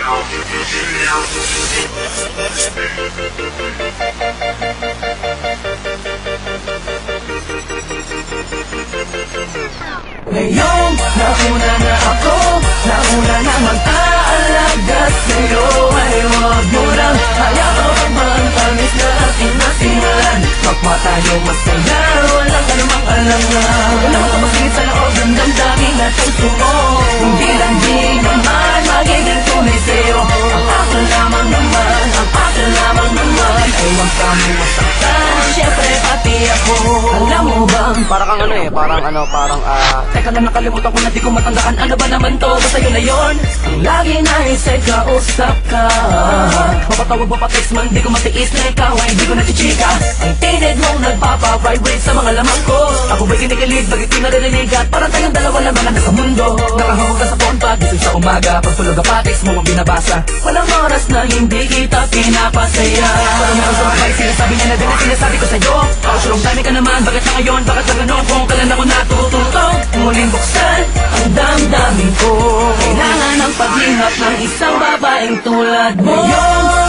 Ngayong nauna na ako, nauna na mag-aalaga sa'yo, ay huwag mo lang hayaan magtamis na ating nasimulan. Kapwa tayo masaya, walang anumang alangan. Walang kamasingit sa loob ng damdamin at puso mo. Hindi lang di naman magiging tunay sa'yo. Ang ako lamang naman, ang ako lamang naman, ay huwag kami masaktan, syempre pati ako. Alam mo bang, Parang parang teka lang, nakalimutan ko na di ko matandaan. Ano ba naman to? Basta yun na yun. Ang lagi naisip kausap ka, mapatawag mo pa text man, di ko matiis na ikaw ay di ko nachichika. Ang tinid mong nagpapa-vibrate sa mga lamang ko. Ako ba'y kinikilig, bakit di naririnig? At parang tayong dalawa lang na sa mundo. Nakahawag ka sa phone pag gising sa umaga, pagtulog ka text mo ang binabasa. Walang oras na hindi kita pinapasaya. Parang meron sa mga bike, sinasabi niya na din ang sinasabi ko sa'yo. Ako sulong dami ka naman, bakit na ngayon? Bakit na gano'n? Kung kailan ako natututo muling buksan ang damdamin ko. Kailangan ng paglihap ng isang babaeng tulad mo. Ngayon,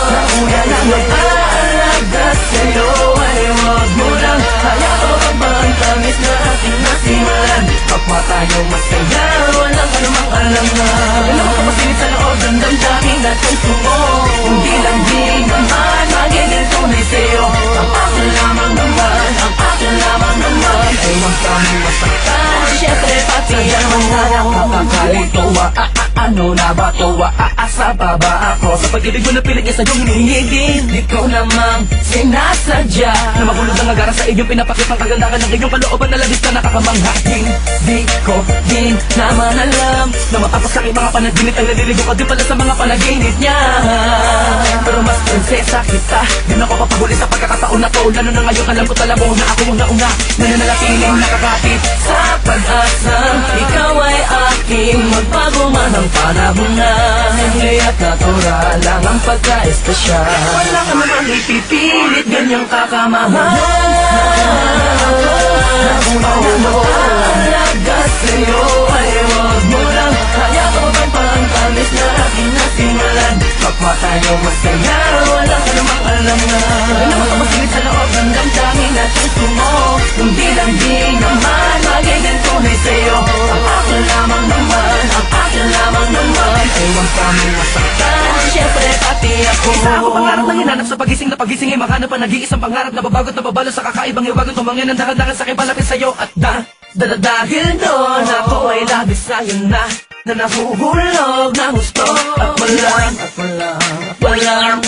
nauna na mag-aalaga sa'yo, ay huwag mo lang hayaan ang tamis na ating nasimulan. Kapwa tayo masaya, walang anumang alangan. Walang kamasingit sa loob ng damdamin at puso mo. Hindi lang di naman magiging tunay sa'yo. Ang ako lamang naman, ang ako lamang naman, ay huwag kami masaktan, syempre pati ako. Nakakakalito, ano na ba to? Aasa pa ba ako? Sa pag-ibig mo na piling isa yung hinihigin, di ko namang sinasadya na magulog ang agara sa iyong pinapakitang kagandahan ng iyong kalooban na labis na nakakamanghating. Di ko din naman alam na matapos sa mga panaginip ay naliligo ka din pala sa mga panaginip niya. Pero mas prinsesa kita, din ako papahuli sa pagkakataon na to. Lalo na ngayon alam ko talaga na ako yung nauna na nananatiling nakakapit sa pag-asa. Ikaw ay aking magbago man ang panahon na hindi at natural lang ang pagka-espesyal. Wala ka naman ipipilit, ganyang kakamahal. Nauna na mag-aalaga sa'yo, ay huwag mo lang hayaan ang pangtamis na aking nasimulan. Kapwa tayo masaya, walang anumang alangan. Walang kamasingit sa loob ng damdamin at puso mo. Hindi lang di naman magiging tunay sa'yo. Ang ako lamang naman, ang ako lamang naman, ay huwag kami masaktan, syempre pati ako. Isa ako pangarap na hinanap sa pagising na pagising ay makahanap pa nag-iisang pangarap na babagot na babalo sa kakaibang iwagan. Tumangin ang dahan-dahan sa aking palapit sa'yo at dahil doon ako ay labis sa'yo na nahuhulog ng gusto. At walang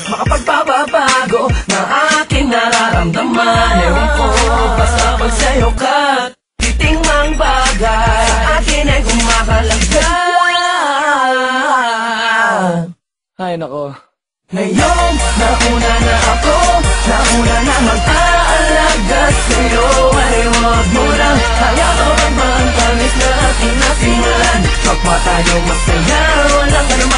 makapagpapabago na aking nararamdaman. Ewan ko, basta pag sa'yo ka titing mang bagay akin ay kumakalaga. ay nako. Ngayon, nauna na ako, nauna na mag-aalaga sa'yo, ay huwag mo lang hayaan ang tamis na ating nasimulan. Kapwa tayo masaya, walang anumang